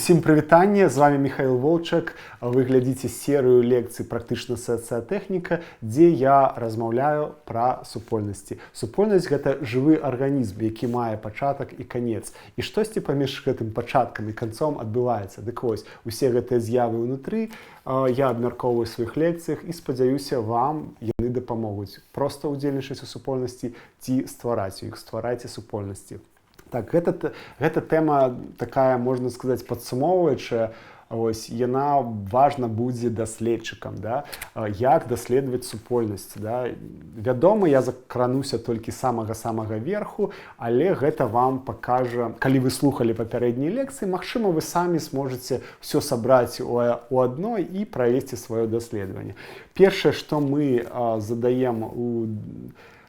Усім прывітанне, з вами Михаил Волчак. Вы глядзіце серыю лекцый «Практычная сацыятэхніка», дзе я размаўляю пра супольнасці. Супольнасць – гэта жывы арганізм, які мае пачатак і канец. І штосьці паміж гэтым пачаткам і канцом адбываецца. Дык вось, усе гэтыя з'явы ўнутры я абмяркоўваю ў сваіх лекцыях і спадзяюся, вам яны дапамогуць. Проста ўдзельнічаць у супольнасці ці ствараць іх, стварайце супольнасці. Так, гэта тэма такая, можна сказаць, падсумоўваючая. Ось, яна важна будзе даследчыкам, да? Як даследаваць супольнасць. Да? Вядома, я закрануся толькі самага верху, але гэта вам пакажа, калі вы слухалі папярэднія лекцыі, магчыма, вы самі зможаце ўсё сабраць у адной і правесці сваё даследаванне. Першае, што мы задаем у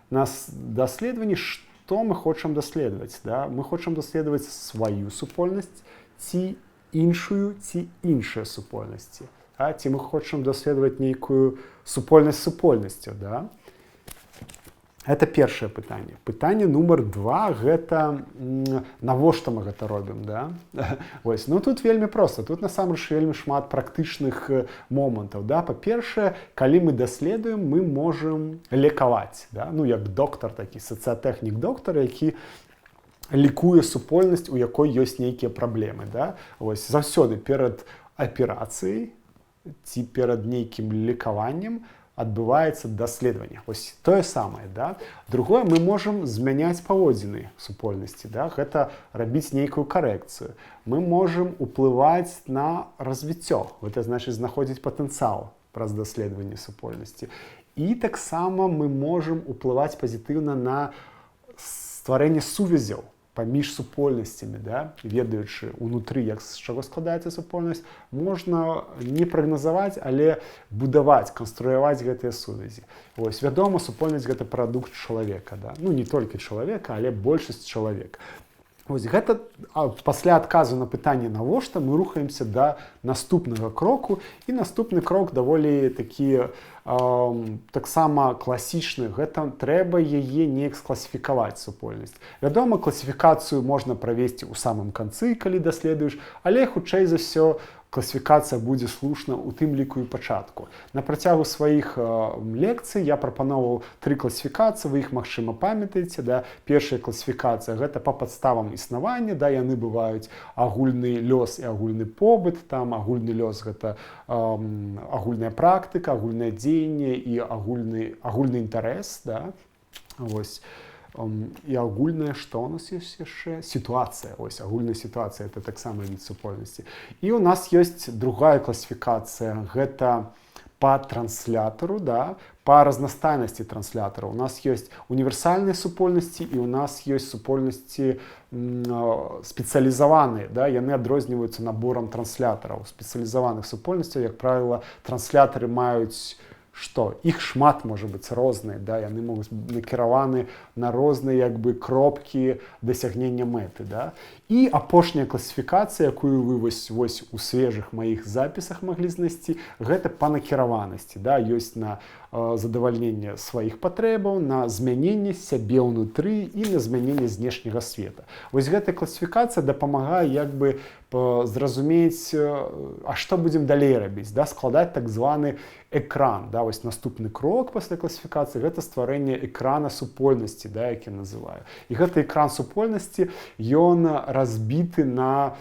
нас даследаванні, што мы хочам даследаваць. Да? Мы хочам даследаваць сваю супольнасць ці іншую ці іншыя супольнасці. А? Ці мы хочам даследаваць нейкую супольнасць супольнасцю. Да? Гэта першае пытанне. Пытанне нумар 2 – гэта навошта мы гэта робім. Да? Ось. Ну, тут вельмі проста. Тут насамрэч вельмі шмат практычных момантаў. Да? Па-першае, калі мы даследуем, мы можам лекаваць. Да? Ну, як доктар такі, сацыятэхнік-доктар, які лікуе супольнасць, у якой ёсць нейкія праблемы. Да? Ось. Заўсёды перад аперацыяй ці перад нейкім лекаваннем адбываецца даследаванне. Ось тое самае. Да? Другое, мы можам змяняць паводзіны супольнасці. Да? Гэта рабіць нейкую карэкцыю. Мы можам уплываць на развіццё. Гэта значыць знаходзіць патэнцыял праз даследаванне супольнасці. І таксама мы можам уплываць пазітыўна на стварэнне сувязяў паміж супольнасцямі, да? Ведаючы унутры, як з чаго складаецца супольнасць, можна не прагназаваць, але будаваць, канструяваць гэтыя сувязі. Ось, вядома, супольнасць – гэта прадукт чалавека. Да? Ну, не толькі чалавека, але большасць чалавека. Ось, гэта, пасля адказу на пытанне навошта, мы рухаемся да наступнага кроку. І наступны крок даволі такі таксама класічны. Гэта трэба яе неяк скласіфікаваць супольнасць. Вядома, класіфікацыю можна правесці ў самым канцы, калі даследуеш, але хутчэй за ўсё класіфікацыя будзе слушна ў тым ліку і пачатку. На працягу сваіх лекцый я прапановаў 3 класіфікацыі, вы іх, магчыма, памятаеце. Да? Першая класіфікацыя – гэта па падставам існавання. Да? Яны бываюць агульны лёс і агульны побыт. Там агульны лёс – гэта агульная практыка, агульнае дзеянне і агульны інтарэс. Да? Ось. І агульная, што ў нас ёсць яшчэ? Сітуацыя. Ось, агульная сітуацыя – это таксама від супольнасці. І ў нас ёсць другая класіфікацыя. Гэта па транслятару, да? Па разнастайнасці транслятараў. У нас ёсць універсальныя супольнасці і ў нас ёсць супольнасці спецыялізаваныя. Да? Яны адрозніваюцца наборам транслятараў. Спецыялізаваных супольнасцяў, як правіла, транслятары маюць што? Іх шмат можа быць розныя, да? Яны могуць накіраваны на розныя кропкі дасягнення мэты. Да? І апошняя класіфікацыя, якую вы вось у свежых маіх запісах маглі знайсці, гэта па накіраванасці. Да? Ёсць на задавальненне сваіх патрэбаў, на змяненне сябе ўнутры і на змяненне знешняга света. Вось гэтая класіфікацыя дапамагае зразумець, а што будзем далей рабіць, да? Складаць так званы экран. Да? Вось наступны крок пасля класіфікацыі – гэта стварэнне экрана супольнасці, да, як я называю. І гэты экран супольнасці, ён разбіты на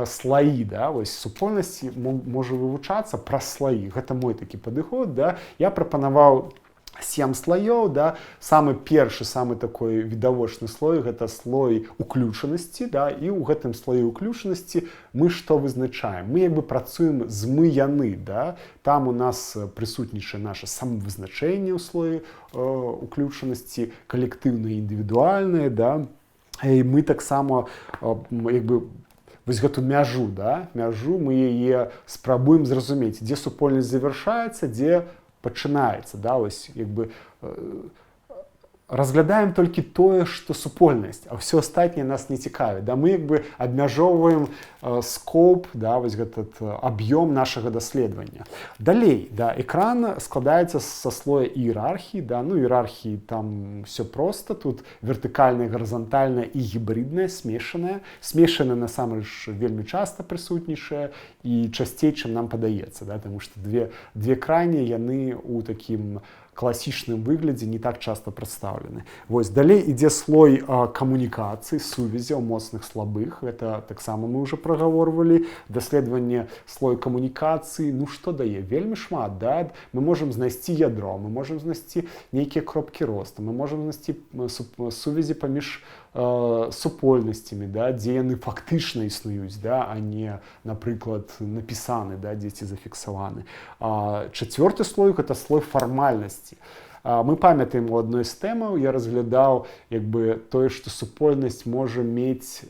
слаі. Да? Вось супольнасць можа вывучацца праз слаі. Гэта мой такі падыход. Да? Я прапанаваў 7 слоёў. Да? Самы першы, самы такой відавочны слой – гэта слой уключанасці. Да? І ў гэтым слоі уключанасці мы што вызначаем? Мы працуем з мы-яны. Да? Там у нас прысутнічае наша самавызначэнне ў слоі уключанасці, калектыўнае і індывідуальнае. Да? І мы таксама вось гэту мяжу, да? Мяжу мы яе спрабуем зразумець, дзе супольнасць завяршаецца, дзе пачынаецца. Да? Ось, разглядаем толькі тое, што супольнасць, а ўсё астатняе нас не цікавіць. Да? Мы як бы абмяжоўваем скоп, да, вось этот аб'ём нашага даследавання. Далей, да, экран складаецца са слоя іерархіі, да, ну, іерархіі там все просто, тут вертыкальная, гарызантальная і гібридная, смешаная. Смешаная насамрэч вельмі часта прысутнічае і часцей, чым нам падаецца, да, тому што две крайні, яны у такім класічным выглядзе не так часто прадстаўлены. Вось далей ідзе слой камунікацый, сувязяў моцных, слабых. Гэта таксама мы ўжо прагаворвалі. Даследаванне слой камунікацыі, ну што дае? Вельмі шмат, да? Мы можам знайсці ядро, мы можам знайсці нейкія кропкі росту, мы можам знайсці сувязі паміж супольнасцямі, да, дзе яны фактычна існуюць, да, а не, напрыклад, напісаны, да, дзесьці зафіксаваны. Чацвёрты слой – гэта слой фармальнасці. Мы памятаем у адной з тэмаў, я разглядаў як бы тое, што супольнасць можа мець,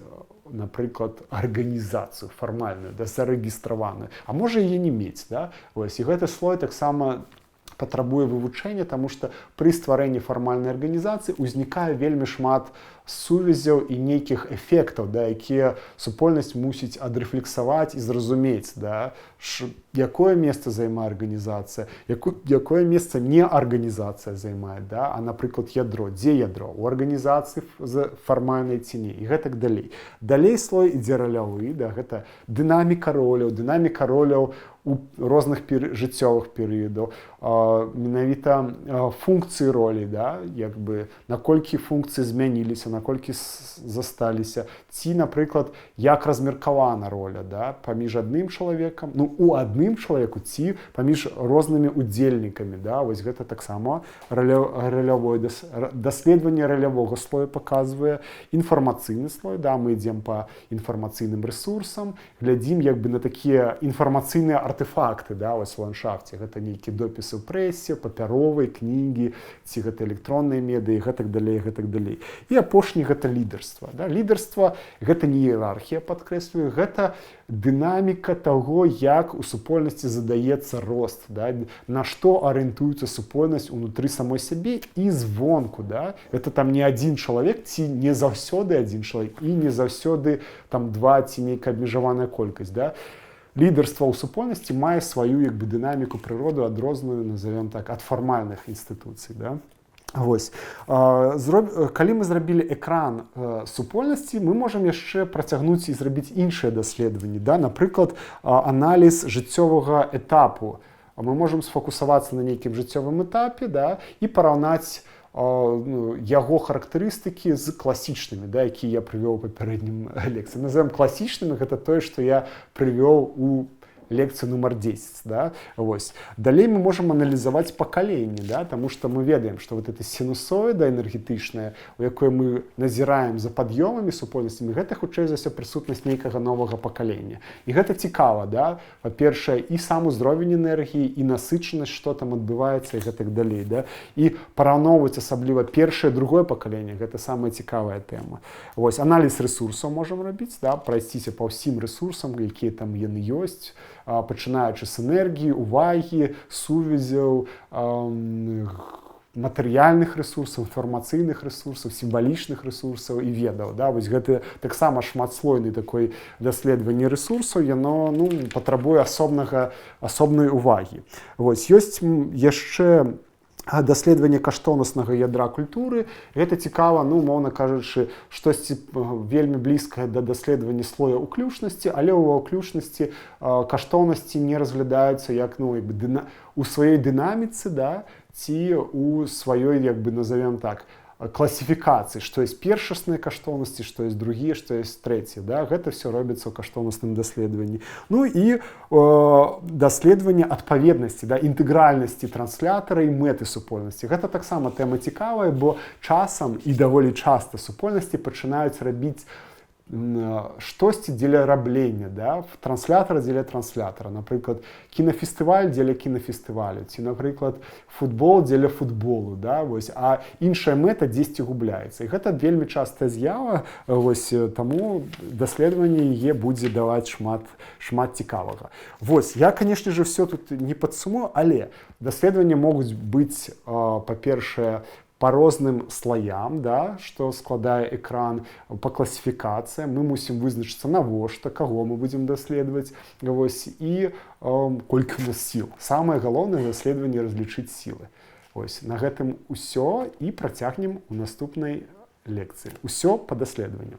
напрыклад, арганізацыю фармальную, да, зарэгістраваную, а можа яе не мець. Да? Ось, і гэты слой таксама патрабуе вывучэння, таму што пры стварэнні фармальнай арганізацыі ўзнікае вельмі шмат сувязяў і нейкіх эфектаў, да, якія супольнасць мусіць адрэфлексаваць і зразумець, да, якое месца займае арганізацыя, якое месца не арганізацыя займае, да, а, напрыклад, ядро. Дзе ядро? У арганізацыі фармальнай ці не, і гэтак далей. Далей слой ідзе ралявы, да, гэта дынаміка роляў у розных жыццёвых перыядаў, менавіта функцыі ролі, да, як бы, наколькі функцыі змяніліся, наколькі засталіся, ці, напрыклад, як размеркавана роля, да, паміж адным чалавекам, ну, у адным чалавеку, ці паміж рознымі удзельнікамі, да, вось гэта таксама ралявое даследаванне ралявога слоя паказвае. Інфармацыйны слой, да, мы ідзем па інфармацыйным рэсурсам, глядзім як бы на такія інфармацыйныя артефакты, да, вось у ландшафце. Гэта нейкі допісы ў прэсе, папяровай, кнігі, ці гэта электронныя медыі, гэтак далей, гэтак далей. І апошні гэта лідарства. Да? Лідарства гэта не іерархія, падкрэслюю, гэта дынаміка таго, як у супольнасці задаецца рост, да? На што арыентуецца супольнасць унутры самой сябе і звонку. Да? Гэта там не адзін чалавек, ці не заўсёды адзін чалавек, і не заўсёды там два ці нейкая абмежаваная колькасць. Да? Лідарства ў супольнасці мае сваю як бы дынаміку прыроду, адрозную, назовем так, ад фармальных інстытуцый. Да? Вось. Калі мы зрабілі экран супольнасці, мы можам яшчэ працягнуць і зрабіць іншыя даследаванні. Да? Напрыклад, аналіз жыццёвага этапу. Мы можам сфокусавацца на нейкім жыццёвым этапе, да? І параўнаць яго характарыстыкі з класічнымі, да, якія я прывёў у папярэднім лекцыі. Назовем класічнымі, гэта тое, што я прывёў у лекцыю нумар 10. Да? Вось. Далей мы можам аналізаваць пакаленні, да? Таму што мы ведаем, што вот эта сінусоіда энергетычная, у якой мы назіраем за пад'ёмамі супольнасцямі, гэта хутчэй за ўсё прысутнасць нейкага новага пакалення. І гэта цікава, да? Па-першае, і сам узровень энергіі, і насычанасць, што там адбываецца, і гэтак далей. Да? І параўноўваць асабліва першае, другое пакаленне, гэта самая цікавая тэма. Вось. Аналіз рэсурсаў можам рабіць, да? Прайсціся па ўсім рэсурсам, якія там яны ёсць, пачынаючы з энергіі, увагі, сувязяў, матэрыяльных рэсурсаў, інфармацыйных рэсурсаў, сімвалічных рэсурсаў і ведаў. Да? Вось гэта таксама шматслойны такой даследаванне рэсурсаў, яно патрабуе асобнай увагі. Вось. Ёсць яшчэ даследаванне каштоўнаснага ядра культуры. Гэта цікава, ну, умоўна кажучы, штосьці вельмі блізкае да даследавання слоя ўключнасці, але ў ўключнасці каштоўнасці не разглядаюцца як, ну, у сваёй дынаміцы, да, ці у сваёй, як бы назовем так, класіфікацыі, што ёсць першасныя каштоўнасці, што ёсць другія, што ёсць трэція. Да? Гэта все робіцца ў каштоўнасным даследаванні. Ну і даследаванне адпаведнасці, да? Інтэгральнасці транслятара і мэты супольнасці. Гэта таксама тэма цікавая, бо часам і даволі часта супольнасці пачынаюць рабіць штосьці дзеля раблення, да? Транслятара дзеля транслятара. Напрыклад, кінафестываль дзеля кінафестывалю, ці, напрыклад, футбол дзеля футболу, да? Вось. А іншая мэта дзесьці губляецца. І гэта вельмі частая з'ява, вось, таму даследаванне яе будзе даваць шмат цікавага. Вось, я, канешне же, все тут не падсумую, але даследаванні могуць быць, па-першае, по розным слоям, да, што складае экран, по класіфікацыям. Мы мусім вызначыцца, навошта, каго мы будзем даследаваць, вось, і колькі у нас сіл. Самае галоўнае даследаванне разлічыць сілы. Вось, на гэтым усё, і працягнем у наступнай лекцыі. Усё па даследаванню.